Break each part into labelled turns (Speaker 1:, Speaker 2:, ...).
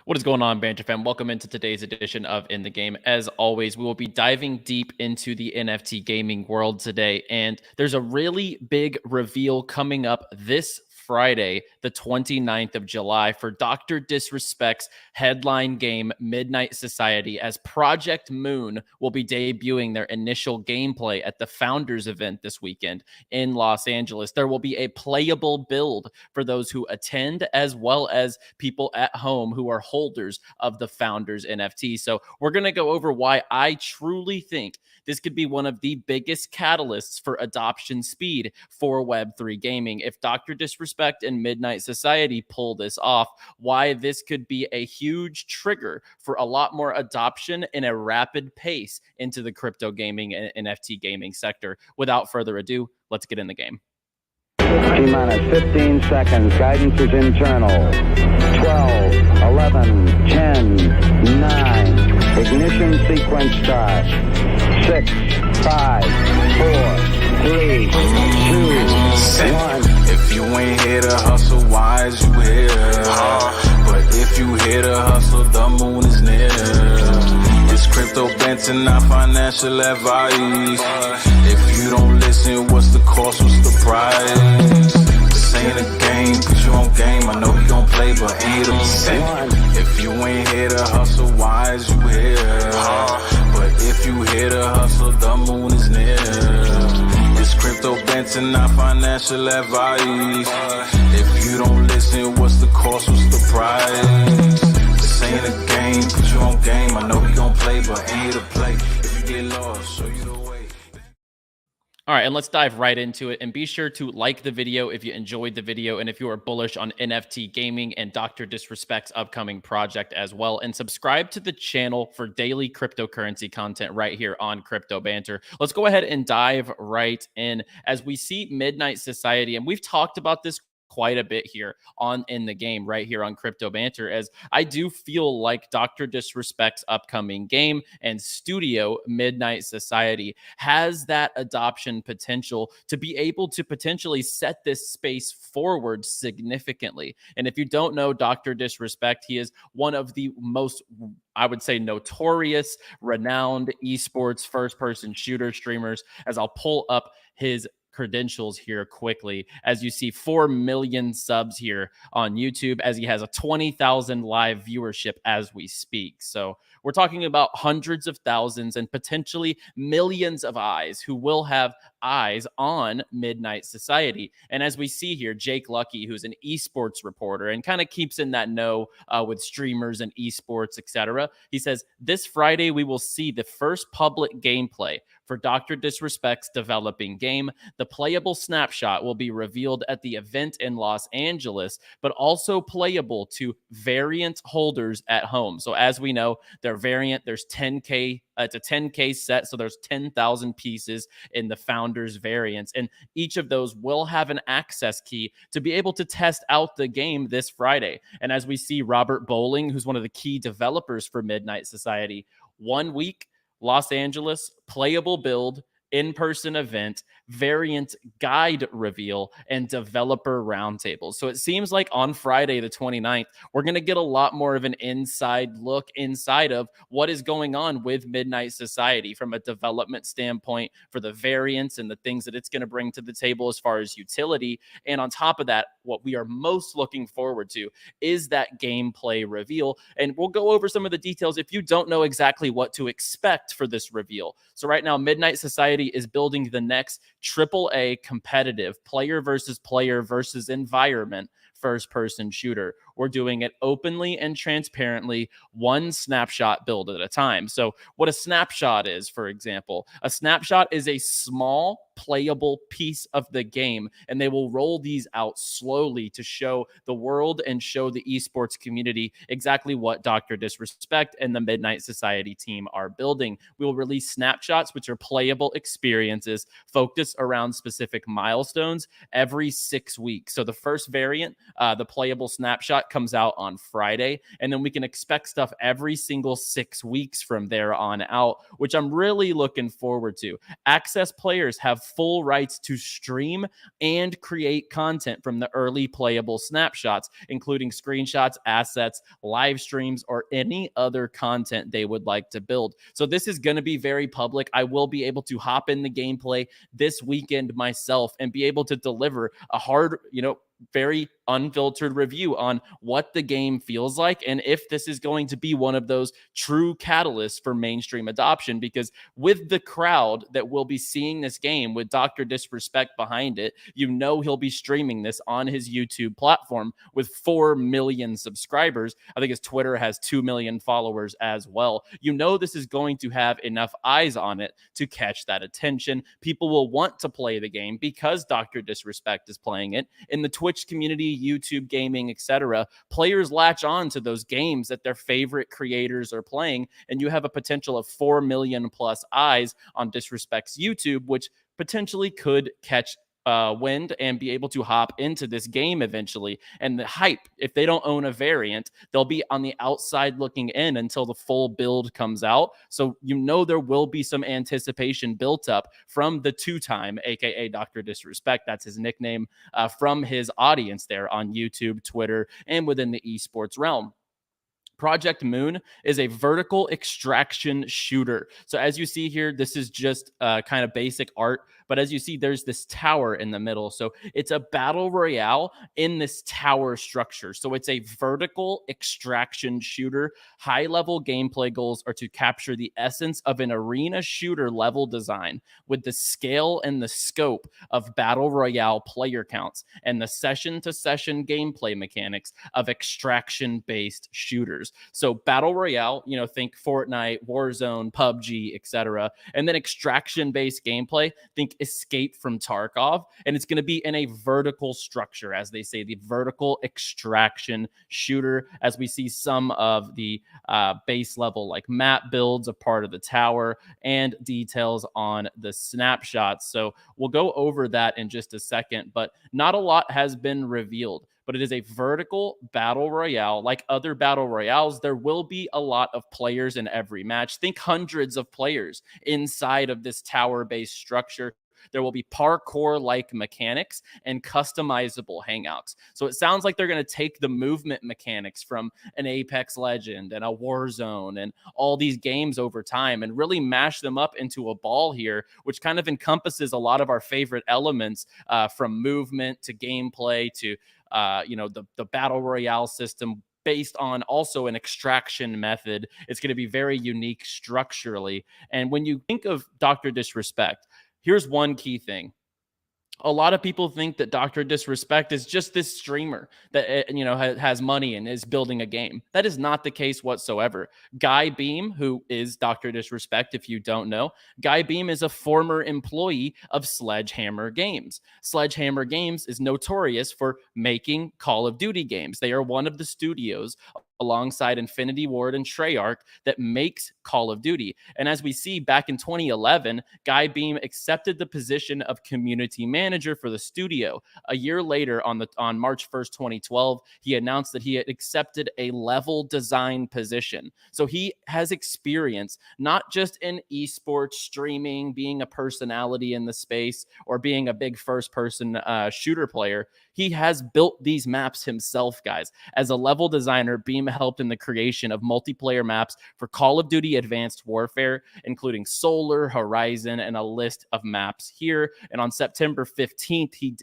Speaker 1: What is going on, Banter fam? Welcome into today's edition of In the Game. As always, we will be diving deep into the NFT gaming world today, and there's a really big reveal coming up this Friday, the 29th of July, for Dr. Disrespect's headline game, Midnight Society, as Project Moon will be debuting their initial gameplay at the Founders event this weekend in Los Angeles. There will be a playable build for those who attend, as well as people at home who are holders of the Founders NFT. So we're going to go over why I truly think this could be one of the biggest catalysts for adoption speed for Web3 gaming. If Dr. Disrespect and Midnight Society pull this off, why this could be a huge trigger for a lot more adoption in a rapid pace into the crypto gaming and NFT gaming sector. Without further ado, let's get in the game.
Speaker 2: T-minus 15 seconds. Guidance is internal. 12, 11, 10, 9. Ignition sequence start. 6, 5, 4, 3, 2, 1.
Speaker 3: If you ain't here to hustle, why is you here? But if you here to hustle, the moon is near. It's crypto Banter, not financial advice. If you don't listen, what's the cost, what's the price? This ain't a game, put you on game. I know you don't play, but ain't a cent. If you ain't here to hustle, why is you here? But if you here to hustle, the moon is near. It's crypto Banter, not financial advice. If you don't listen, what's the cost, what's the price? This ain't a game, put you on game. I know you don't play, but ain't here to play. If you get lost, show you the way.
Speaker 1: All right, and let's dive right into it. And be sure to like the video if you enjoyed the video and if you are bullish on NFT gaming and Dr. Disrespect's upcoming project as well. And subscribe to the channel for daily cryptocurrency content right here on Crypto Banter. Let's go ahead and dive right in as we see Midnight Society. And we've talked about this quite a bit here on In the Game right here on Crypto Banter, as I do feel like Dr. Disrespect's upcoming game and studio Midnight Society has that adoption potential to be able to potentially set this space forward significantly. And if you don't know Dr. Disrespect, he is one of the most, I would say, notorious, renowned esports first-person shooter streamers, as I'll pull up his credentials here quickly. As you see, 4 million subs here on YouTube, as he has a 20,000 live viewership as we speak. So we're talking about hundreds of thousands and potentially millions of eyes who will have eyes on Midnight Society. And as we see here, Jake Lucky, who's an esports reporter and kind of keeps in that know with streamers and esports, etc., he says, this Friday we will see the first public gameplay for Dr. Disrespect's developing game. The playable snapshot will be revealed at the event in Los Angeles, but also playable to variant holders at home. So as we know, their variant, there's 10K, it's a 10K set, so there's 10,000 pieces in the Founders variants, and each of those will have an access key to be able to test out the game this Friday. And as we see, Robert Bowling, who's one of the key developers for Midnight Society, 1 week, Los Angeles, playable build, in-person event, variant guide reveal, and developer roundtables. So it seems like on Friday, the 29th, we're going to get a lot more of an inside look inside of what is going on with Midnight Society from a development standpoint for the variants and the things that it's going to bring to the table as far as utility. And on top of that, what we are most looking forward to is that gameplay reveal. And we'll go over some of the details if you don't know exactly what to expect for this reveal. So right now, Midnight Society is building the next AAA competitive player versus environment first-person shooter. We're doing it openly and transparently, one snapshot build at a time. So what a snapshot is, for example, a snapshot is a small playable piece of the game, and they will roll these out slowly to show the world and show the esports community exactly what Dr. Disrespect and the Midnight Society team are building. We will release snapshots, which are playable experiences focused around specific milestones every 6 weeks. So the first variant The playable snapshot comes out on Friday, and then we can expect stuff every single 6 weeks from there on out, which I'm really looking forward to. Access players have full rights to stream and create content from the early playable snapshots, including screenshots, assets, live streams, or any other content they would like to build. So this is going to be very public. I will be able to hop in the gameplay this weekend myself and be able to deliver a hard, very unfiltered review on what the game feels like and if this is going to be one of those true catalysts for mainstream adoption. Because with the crowd that will be seeing this game with Dr. Disrespect behind it, he'll be streaming this on his YouTube platform with 4 million subscribers. I think his Twitter has 2 million followers as well. This is going to have enough eyes on it to catch that attention. People will want to play the game because Dr. Disrespect is playing it. In the Twitch community, YouTube gaming, etc., players latch on to those games that their favorite creators are playing, and you have a potential of 4 million plus eyes on Disrespect's YouTube, which potentially could catch wind and be able to hop into this game eventually. And the hype, if they don't own a variant, they'll be on the outside looking in until the full build comes out. So there will be some anticipation built up from the two-time, aka Dr. Disrespect, that's his nickname, from his audience there on YouTube, Twitter, and within the esports realm. Project Moon is a vertical extraction shooter. So as you see here, this is just kind of basic art, but as you see, there's this tower in the middle. So it's a battle royale in this tower structure. So it's a vertical extraction shooter. High-level gameplay goals are to capture the essence of an arena shooter level design with the scale and the scope of battle royale player counts and the session-to-session gameplay mechanics of extraction-based shooters. So battle royale, think Fortnite, Warzone, PUBG, etc. And then extraction-based gameplay, think Escape from Tarkov. And it's going to be in a vertical structure, as they say, the vertical extraction shooter, as we see some of the base level like map builds, a part of the tower, and details on the snapshots. So we'll go over that in just a second, but not a lot has been revealed. But it is a vertical battle royale. Like other battle royales, there will be a lot of players in every match. Think hundreds of players inside of this tower-based structure. There will be parkour-like mechanics and customizable hangouts. So it sounds like they're going to take the movement mechanics from an Apex Legend and a Warzone and all these games over time and really mash them up into a ball here, which kind of encompasses a lot of our favorite elements, from movement to gameplay to the battle royale system, based on also an extraction method. It's going to be very unique structurally. And when you think of Dr. Disrespect, here's one key thing. A lot of people think that Dr. Disrespect is just this streamer that has money and is building a game. That is not the case whatsoever. Guy Beahm, who is Dr. Disrespect, if you don't know, Guy Beahm is a former employee of Sledgehammer Games. Sledgehammer Games is notorious for making Call of Duty games. They are one of the studios alongside Infinity Ward and Treyarch that makes Call of Duty. And as we see, back in 2011, Guy Beahm accepted the position of community manager for the studio. A year later, on March 1st, 2012, he announced that he had accepted a level design position. So he has experience not just in esports streaming, being a personality in the space, or being a big first-person shooter player. He has built these maps himself, guys. As a level designer, Beahm helped in the creation of multiplayer maps for Call of Duty Advanced Warfare, including Solar, Horizon, and a list of maps here. And on September 15th,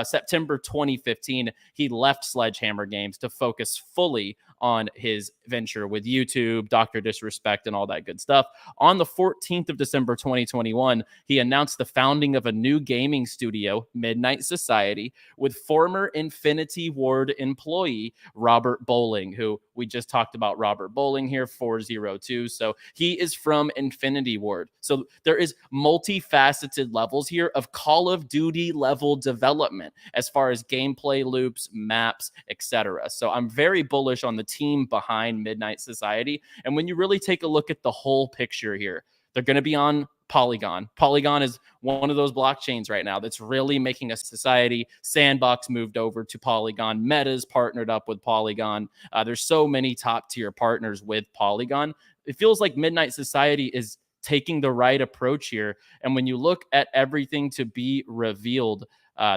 Speaker 1: September 2015, he left Sledgehammer Games to focus fully on his venture with YouTube, Dr. Disrespect, and all that good stuff. On the 14th of December 2021, he announced the founding of a new gaming studio, Midnight Society, with former Infinity Ward employee Robert Bowling, who we just talked about Robert Bowling here, 402. So he is from Infinity Ward. So there is multifaceted levels here of Call of Duty level development as far as gameplay loops, maps, etc. So I'm very bullish on the team behind Midnight Society. And when you really take a look at the whole picture here, they're going to be on Polygon. Polygon is one of those blockchains right now that's really making a society. Sandbox moved over to Polygon. Meta's partnered up with Polygon. There's so many top tier partners with Polygon. It feels like Midnight Society is taking the right approach here. And when you look at everything to be revealed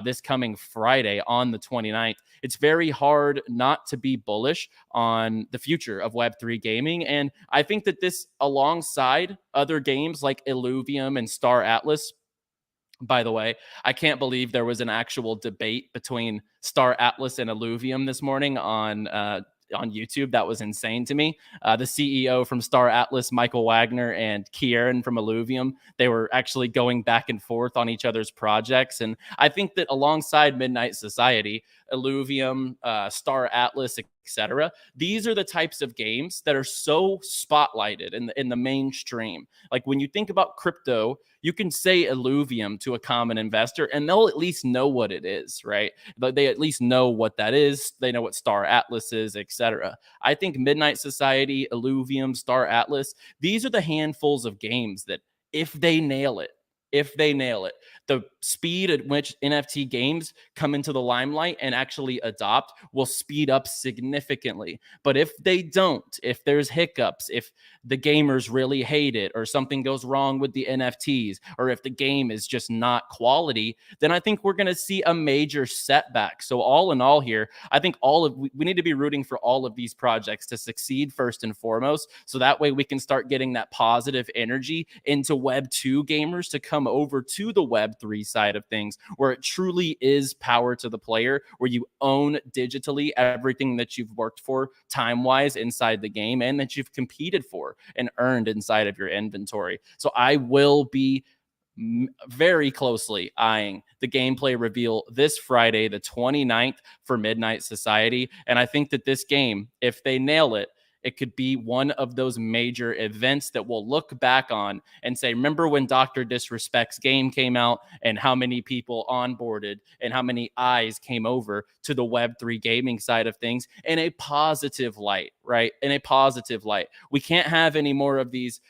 Speaker 1: this coming Friday on the 29th, it's very hard not to be bullish on the future of Web3 gaming. And I think that this, alongside other games like Illuvium and Star Atlas, by the way, I can't believe there was an actual debate between Star Atlas and Illuvium this morning on YouTube. That was insane to me. The CEO from Star Atlas, Michael Wagner, and Kieran from Illuvium, they were actually going back and forth on each other's projects. And I think that alongside Midnight Society, Illuvium, Star Atlas, etc., these are the types of games that are so spotlighted in the mainstream. Like when you think about crypto, you can say Illuvium to a common investor and they'll at least know what it is, right? They at least know what that is. They know what Star Atlas is, etc. I think Midnight Society, Illuvium, Star Atlas, these are the handfuls of games that if they nail it, the speed at which NFT games come into the limelight and actually adopt will speed up significantly. But if they don't, if there's hiccups, if the gamers really hate it, or something goes wrong with the NFTs, or if the game is just not quality, then I think we're going to see a major setback. So all in all here, I think we need to be rooting for all of these projects to succeed first and foremost. So that way we can start getting that positive energy into Web 2 gamers to come over to the Web3 side of things, where it truly is power to the player, where you own digitally everything that you've worked for time-wise inside the game and that you've competed for and earned inside of your inventory. So I will be very closely eyeing the gameplay reveal this Friday, the 29th, for Midnight Society. And I think that this game, if they nail it, it could be one of those major events that we'll look back on and say, remember when Dr. Disrespect's game came out and how many people onboarded and how many eyes came over to the Web3 gaming side of things in a positive light, right? In a positive light. We can't have any more of these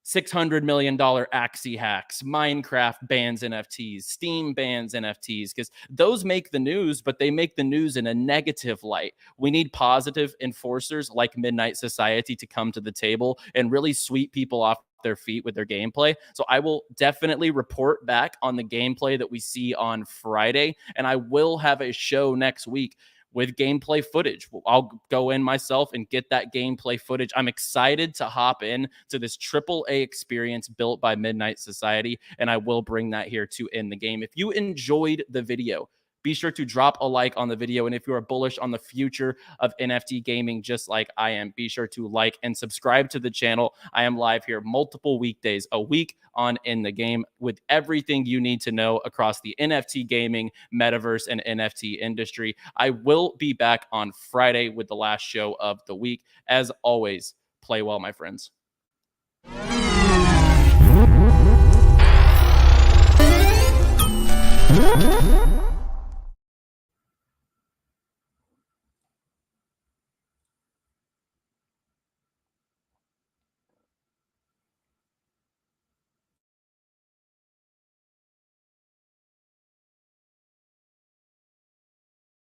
Speaker 1: $600 million Axie hacks, Minecraft bans NFTs, Steam bans NFTs, because those make the news, but they make the news in a negative light. We need positive enforcers like Midnight Society to come to the table and really sweep people off their feet with their gameplay. So I will definitely report back on the gameplay that we see on Friday, and I will have a show next week with gameplay footage. I'll go in myself and get that gameplay footage. I'm excited to hop in to this AAA experience built by Midnight Society, and I will bring that here to end the game. If you enjoyed the video, be sure to drop a like on the video. And if you are bullish on the future of NFT gaming, just like I am, be sure to like and subscribe to the channel. I am live here multiple weekdays a week on In the Game with everything you need to know across the NFT gaming, metaverse, and NFT industry. I will be back on Friday with the last show of the week. As always, play well, my friends.
Speaker 4: Mm-hmm.